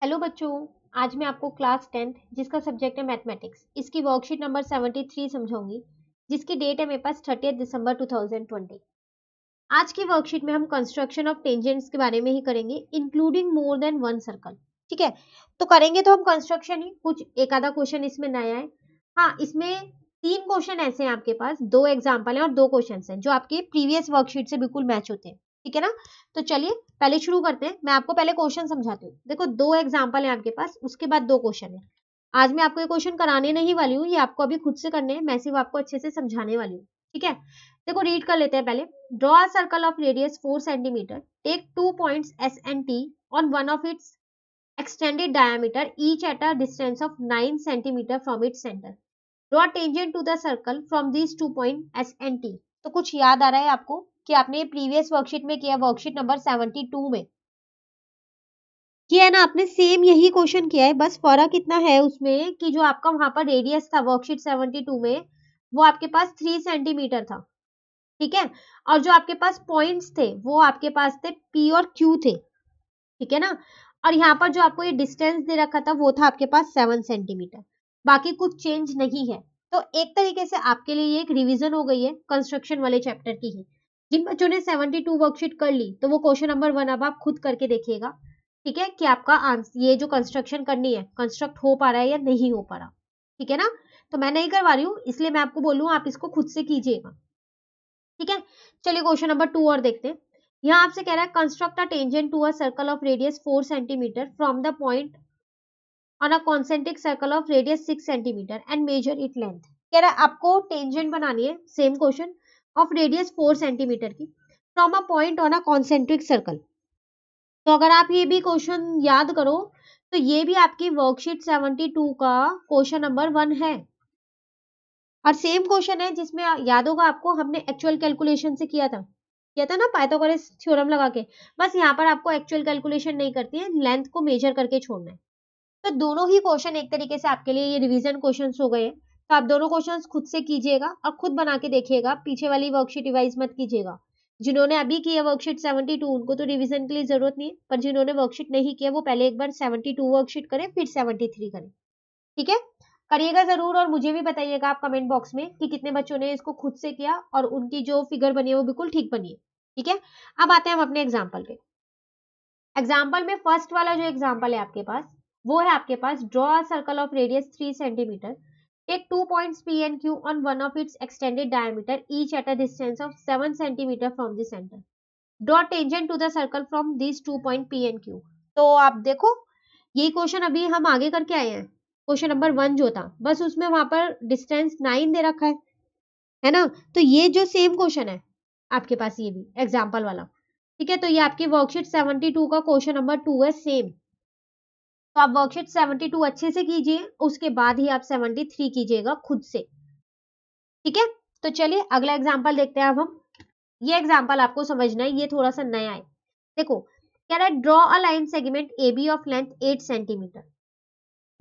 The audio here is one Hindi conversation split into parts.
हेलो बच्चों। आज मैं आपको क्लास 10th जिसका सब्जेक्ट है मैथमेटिक्स इसकी वर्कशीट नंबर 73 समझाऊंगी, जिसकी डेट है मेरे पास 30 दिसंबर 2020। आज की वर्कशीट में हम कंस्ट्रक्शन ऑफ टेंजेंट्स के बारे में ही करेंगे, including more than one circle. ठीक है, तो करेंगे तो हम कंस्ट्रक्शन ही, कुछ एक आधा क्वेश्चन इसमें नया है। हाँ, इसमें 3 क्वेश्चन ऐसे हैं आपके पास, 2 एग्जाम्पल हैं और 2 क्वेश्चन हैं जो आपके प्रीवियस वर्कशीट से बिल्कुल मैच होते हैं। ठीक है ना, तो चलिए पहले शुरू करते हैं। मैं आपको पहले क्वेश्चन समझाती हूँ। देखो, 2 एग्जाम्पल है आपके पास, उसके बाद 2 क्वेश्चन है। आज मैं आपको ये क्वेश्चन कराने नहीं वाली हूँ, ये आपको अभी खुद से करने हैं, मैं सिर्फ आपको अच्छे से समझाने वाली हूँ। ठीक है, देखो रीड कर लेते हैं पहले। Draw a circle of radius 4 centimetre, take 2 points S and T on one of its extended diameter, each at a distance of 9 centimeter from its center. Draw tangent to the circle from these 2 points S and T. तो कुछ याद आ रहा है आपको कि आपने प्रीवियस वर्कशीट में किया, वर्कशीट नंबर 72 में किया है ना आपने, सेम यही क्वेश्चन किया है। बस फर्क इतना है उसमें कि जो आपका वहां पर रेडियस था वर्कशीट 72 में, वो आपके पास 3 सेंटीमीटर था। ठीक है, और जो आपके पास पॉइंट्स थे वो आपके पास थे P और Q थे। ठीक है ना, और यहाँ पर जो आपको ये डिस्टेंस दे रखा था वो था आपके पास 7 सेंटीमीटर। बाकी कुछ चेंज नहीं है। तो एक तरीके से आपके लिए ये एक रिवीजन हो गई है कंस्ट्रक्शन वाले चैप्टर की ही। जिन बच्चों ने 72 वर्कशीट कर ली तो वो क्वेश्चन नंबर 1 अब आप खुद करके देखिएगा। ठीक है, कि आपका आंसर ये जो कंस्ट्रक्शन करनी है कंस्ट्रक्ट हो पा रहा है या नहीं हो पा रहा। ठीक है ना, तो मैं नहीं करवा रही हूँ इसलिए मैं आपको बोलूँ आप इसको खुद से कीजिएगा। ठीक है, चलिए क्वेश्चन नंबर 2 और देखते हैं। यहाँ आपसे कह रहा है construct a tangent to a circle of radius 4 centimetre from the point on a concentric circle of radius 6 centimetre and measure it length. कह रहा है आपको टेंजेंट बनानी है, same question, of radius 4 centimetre की from a point on a concentric circle. तो अगर आप ये भी क्वेश्चन याद करो तो ये भी आपकी वर्कशीट 72 का क्वेश्चन नंबर 1 है और सेम क्वेश्चन है जिसमें याद होगा आपको हमने एक्चुअल कैलकुलेशन से किया था ना पाइथागोरस थ्योरम लगा के। बस यहाँ पर आपको एक्चुअल कैलकुलेशन नहीं करती है, लेंथ को मेजर करके छोड़ना है। तो दोनों ही क्वेश्चन एक तरीके से आपके लिए ये रिवीजन क्वेश्चंस हो गए हैं। तो आप दोनों क्वेश्चंस खुद से कीजिएगा और खुद बना के देखिएगा, पीछे वाली वर्कशीट रिवाइज मत कीजिएगा। जिन्होंने अभी किया वर्कशीट 72 उनको तो रिवीजन के लिए जरूरत नहीं है, पर जिन्होंने वर्कशीट नहीं किया वो पहले एक बार 72 वर्कशीट करें फिर 73 करें। ठीक है, करिएगा जरूर और मुझे भी बताइएगा आप कमेंट बॉक्स में कि कितने बच्चों ने इसको खुद से किया और उनकी जो फिगर बनी है वो बिल्कुल ठीक बनी है। ठीक है, अब आते हैं हम अपने एग्जाम्पल पे। एग्जाम्पल में फर्स्ट वाला जो एग्जाम्पल है आपके पास, वो है आपके पास draw a circle of radius 3 centimetre, take 2 points P and Q on one of its extended diameter, each at a distance of 7 centimeter from the center. Draw tangent to the circle from these 2 points P and Q. तो आप देखो, ये क्वेश्चन अभी हम आगे करके आए हैं। क्वेश्चन नंबर 1 जो था, बस उसमें वहां पर डिस्टेंस 9 दे रखा है ना। तो ये जो सेम क्वेश्चन है आपके पास, ये भी एग्जाम्पल वाला। ठीक है, तो ये आपकी वर्कशीट 72 का क्वेश्चन नंबर 2 है सेम। तो आप वर्कशीट 72 अच्छे से कीजिए, उसके बाद ही आप 73 कीजिएगा खुद से। ठीक है, तो चलिए अगला एग्जाम्पल देखते हैं अब हम। ये एग्जाम्पल आपको समझना है, ये थोड़ा सा नया है। देखो, कह रहा है draw a line segment A B of length 8 centimetre.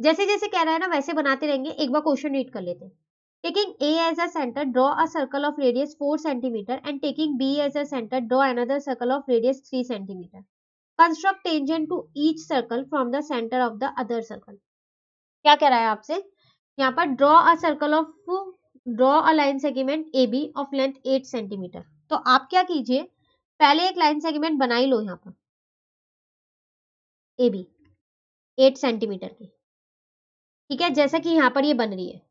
जैसे जैसे कह रहा है ना वैसे बनाते रहेंगे। एक बार क्वेश्चन रीड कर लेते हैं। Taking A as a center, draw a circle of radius 4 centimeter and taking B as a center, draw another circle of radius 3 centimeter. Construct tangent to each circle from the center of the other circle. क्या कह रहा है आपसे यहाँ पर? Draw a line segment A B of length 8 centimetre. तो आप क्या कीजिए, पहले एक लाइन सेगमेंट बना ही लो यहाँ पर ए बी 8 सेंटीमीटर की। ठीक है, जैसा कि यहाँ पर ये बन रही है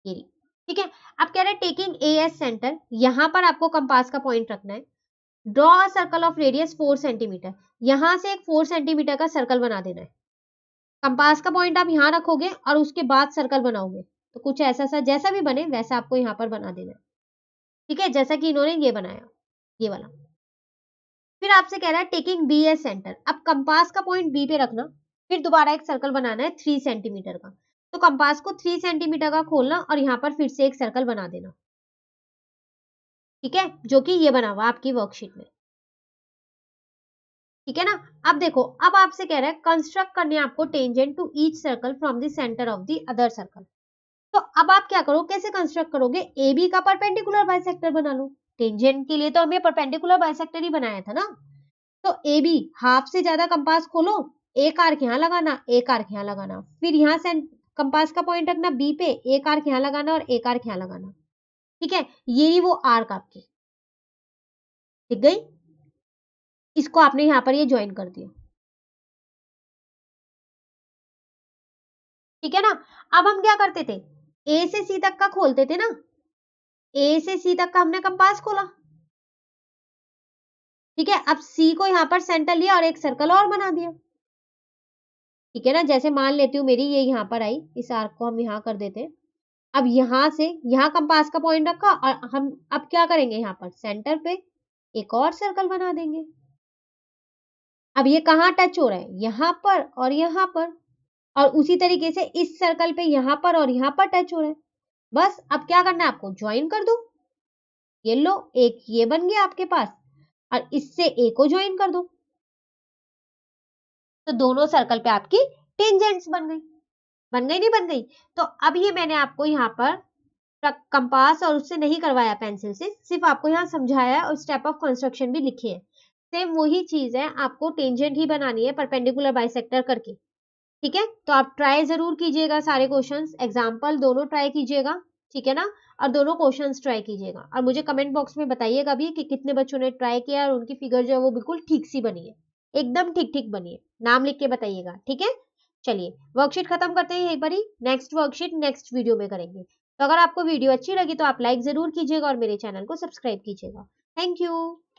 ये रही। ठीक है, अब कह रहे हैं टेकिंग ए एस सेंटर, यहां पर आपको कंपास का पॉइंट रखना है। Draw a circle of radius 4 centimetre, यहां से एक 4 सेंटीमीटर का सर्कल बना देना है। कंपास का पॉइंट आप यहां रखोगे और उसके बाद सर्कल बनाओगे, तो कुछ ऐसा सा जैसा भी बने वैसा आपको यहां पर बना देना है। ठीक है, जैसा कि इन्होंने ये बनाया, ये वाला। फिर आपसे कह रहा है टेकिंग बी एस सेंटर, अब कंपास का पॉइंट बी पे रखना, फिर दोबारा एक सर्कल बनाना है 3 सेंटीमीटर का। तो कंपास को 3 सेंटीमीटर का खोलना और यहाँ पर फिर से एक सर्कल बना देना। ठीक है, जो कि ये बना हुआ आपकी वर्कशीट में। ठीक है ना, अब देखो, अब आपसे कह रहा है कंस्ट्रक्ट करने आपको tangent to each circle from the centre of the other circle. तो अब आप क्या करो, कैसे कंस्ट्रक्ट करोगे? ए बी का परपेंडिकुलर बाइसेक्टर बना लो। टेंजेंट के लिए तो हमें परपेंडिकुलर बाइसेक्टर ही बनाया था ना। तो ए बी हाफ से ज्यादा कंपास खोलो एक आर्क यहाँ लगाना, एक आर्क यहाँ लगाना, फिर यहाँ से कंपास का पॉइंट रखना बी पे, एक आर्क यहाँ लगाना और एक आर्क यहाँ लगाना। ठीक है, यही वो आर्क आपकी दिख गई। इसको आपने यहाँ पर ये ज्वाइन कर दिया। ठीक है ना। अब हम क्या करते थे, ए से सी तक का खोलते थे ना, ए से सी तक का हमने कंपास खोला। ठीक है, अब सी को यहाँ पर सेंटर लिया और एक सर्कल और बना दिया। ठीक है ना, जैसे मान लेती हूँ मेरी ये यहाँ पर आई, इस आर्क को हम यहाँ कर देते हैं। अब यहाँ से यहाँ कंपास का पॉइंट रखा और हम अब क्या करेंगे, यहाँ पर सेंटर पे एक और सर्कल बना देंगे। अब ये कहाँ टच हो रहा है, यहाँ पर और यहाँ पर, और उसी तरीके से इस सर्कल पे यहाँ पर और यहाँ पर टच हो रहा है। बस अब क्या करना है आपको, ज्वाइन कर दो। ये लो, एक ये बन गया आपके पास और इससे ए को ज्वाइन कर दो, तो दोनों सर्कल पे आपकी टेंजेंट्स बन गई। बन गई नहीं बन गई। तो अब ये मैंने आपको यहाँ पर कंपास और उससे नहीं करवाया पेंसिल से, सिर्फ आपको यहाँ समझाया और स्टेप ऑफ कंस्ट्रक्शन भी लिखे हैं। सेम वही चीज है, आपको टेंजेंट ही बनानी है परपेंडिकुलर बाइसेक्टर करके। ठीक है, तो आप ट्राई जरूर कीजिएगा, सारे क्वेश्चंस एग्जाम्पल दोनों ट्राई कीजिएगा। ठीक है ना, और दोनों क्वेश्चंस ट्राई कीजिएगा और मुझे कमेंट बॉक्स में बताइएगा भी कि कितने बच्चों ने ट्राई किया और उनकी फिगर जो है वो बिल्कुल ठीक सी बनी है, एकदम ठीक ठीक बनी है। नाम लिख के बताइएगा। ठीक है, चलिए वर्कशीट खत्म करते हैं एक बारी, नेक्स्ट वर्कशीट नेक्स्ट वीडियो में करेंगे। तो अगर आपको वीडियो अच्छी लगी तो आप लाइक जरूर कीजिएगा और मेरे चैनल को सब्सक्राइब कीजिएगा। Thank you.